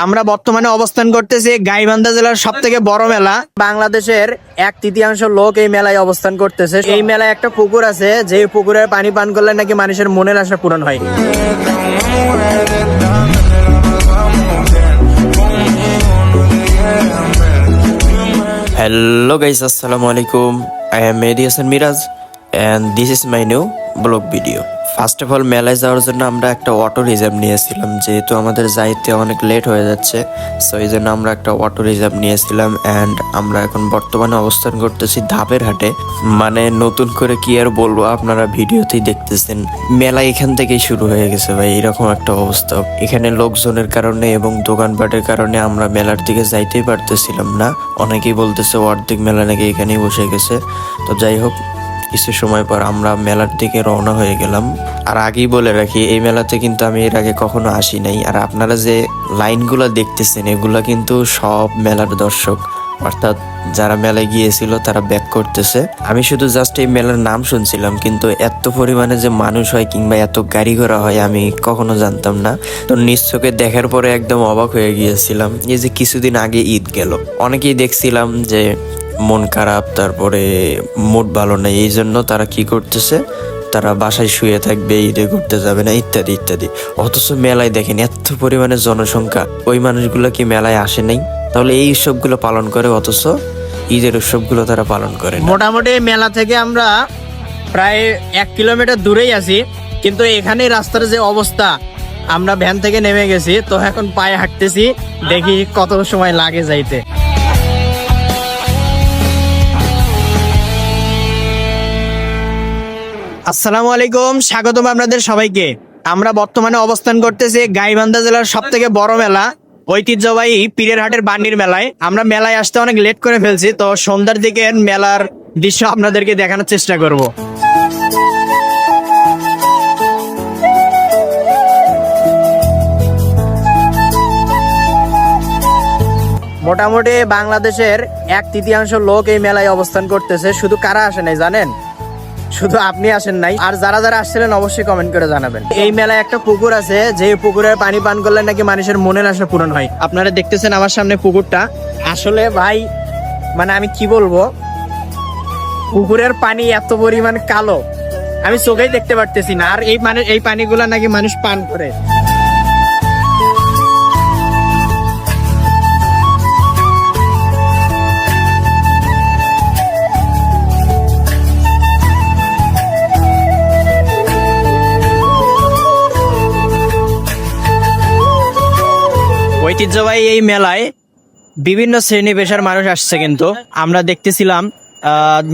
আমরা বর্তমানে অবস্থান করতেছি গাইবান্ধা জেলার সব থেকে বড় মেলা। বাংলাদেশের 1/3 লোক এই মেলায় অবস্থান করতেছে। এই মেলায় একটা পুকুর আছে, যে পুকুরের পানি পান করলে নাকি মানুষের মনের আশা পূরণ হয়। Hello guys, assalamu alaikum. I am Mehdi Hassan Miraz and this is my new blog video. First of all মেলায় যাওয়ার জন্য আমরা একটা অটো রিজার্ভ নিয়েছিলাম, যেহেতু আমাদের যাইতে অনেক লেট হয়ে যাচ্ছে, সো এই জন্য আমরা একটা অটো রিজার্ভ নিয়েছিলাম। অ্যান্ড আমরা এখন বর্তমানে অবস্থান করতেছি ধাপের হাটে। মানে নতুন করে কি আর বলবো, আপনারা ভিডিওতেই দেখতেছেন মেলা এখান থেকেই শুরু হয়ে গেছে ভাই, এরকম একটা অবস্থা। এখানে লোকজনের কারণে এবং দোকানপাটের কারণে আমরা মেলার দিকে যাইতেই পারতেছিলাম না। অনেকেই বলতেছে অর্ধেক মেলা নাকি এখানেই বসে গেছে। তো যাই হোক, কিছু সময় পর আমরা মেলার দিকে রওনা হয়ে গেলাম। আর আগেই বলে রাখি, এই মেলাতে কিন্তু আমি এর আগে কখনো আসি নাই। আর আপনারা যে লাইনগুলো দেখতেছেন এগুলা কিন্তু সব মেলার দর্শক, অর্থাৎ যারা মেলায় গিয়েছিল তারা ব্যাক করতেছে। আমি শুধু জাস্ট এই মেলার নাম শুনছিলাম, কিন্তু এত পরিমাণে যে মানুষ হয় কিংবা এত গাড়ি ঘোড়া হয় আমি কখনো জানতাম না। তো নিজ চোখে দেখার পরে একদম অবাক হয়ে গিয়েছিলাম। এই যে কিছুদিন আগে ঈদ গেল, অনেকেই দেখছিলাম যে মন খারাপ, তারপরে মুড ভালো নেই, এই জন্য তারা কি করতেছে, তারা বাসায় শুয়ে থাকবে, ঈদে ঘুরতে যাবে না, ইত্যাদি ইত্যাদি। অথচ মেলায় দেখেন এত পরিমাণে জনসংখ্যা, ওই মানুষগুলো কি মেলায় আসে নাই? তাহলে এই উৎসবগুলো পালন করে, অথচ ঈদের উৎসবগুলো তারা পালন করে না। মোটামুটি মেলা থেকে আমরা প্রায় 1 কিলোমিটার দূরেই আছি, কিন্তু এখানে রাস্তার যে অবস্থা, আমরা ভ্যান থেকে নেমে গেছি, তো এখন পায়ে হাঁটতেছি, দেখি কত সময় লাগে যাইতে। আসসালামু আলাইকুম, স্বাগতম আপনাদের সবাইকে। আমরা বর্তমানে অবস্থান করতেছি গাইবান্ধা জেলার সব থেকে বড় মেলা, ঐতিহ্যবাহী পীরের হাটের বান্ডির মেলায়। আমরা মেলায় আসতে অনেক লেট করে ফেলছি, তো সন্ধ্যার দিকে মেলার দৃশ্য আপনাদেরকে দেখানোর চেষ্টা করব। মোটামুটি বাংলাদেশের 1/3 লোক এই মেলায় অবস্থান করতেছে। শুধু কারা আসে নাই জানেন? শুধু আপনি আসেন নাই, আর যারা যারা আসছিলেন অবশ্যই কমেন্ট করে জানাবেন। এই মেলায় একটা পুকুর আছে, যে পুকুরের পানি পান করলে নাকি মানুষের মনের আশা পূরণ হয়। আপনারা দেখতেছেন আমার সামনে পুকুরটা। আসলে ভাই, মানে আমি কি বলবো, পুকুরের পানি এত পরিমাণ কালো, আমি চোখেই দেখতে পারতেছি না। আর এই পানিগুলা নাকি মানুষ পান করে। ঐতিহ্যবাহী এই মেলায় বিভিন্ন শ্রেণী পেশার মানুষ আসছে, কিন্তু আমরা দেখতেছিলাম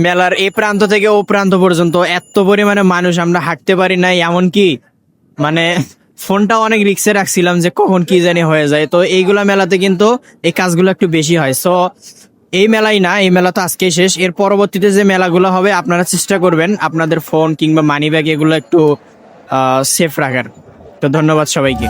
মেলার এই প্রান্ত থেকে ও প্রান্ত পর্যন্ত এত পরিমাণে মানুষ, আমরা হাঁটতে পারি নাই। এমনকি মানে ফোনটা অনেক রিস্কে রাখছিলাম যে কখন কি জানি হয়ে যায়। তো এইগুলা মেলাতে কিন্তু এই কাজগুলো একটু বেশি হয়। সো এই মেলাই না, এই মেলা তো আজকেই শেষ। এর পরবর্তীতে যে মেলাগুলো হবে আপনারা চেষ্টা করবেন আপনাদের ফোন কিংবা মানি ব্যাগ এগুলো একটু সেফ রাখার। তো ধন্যবাদ সবাইকে।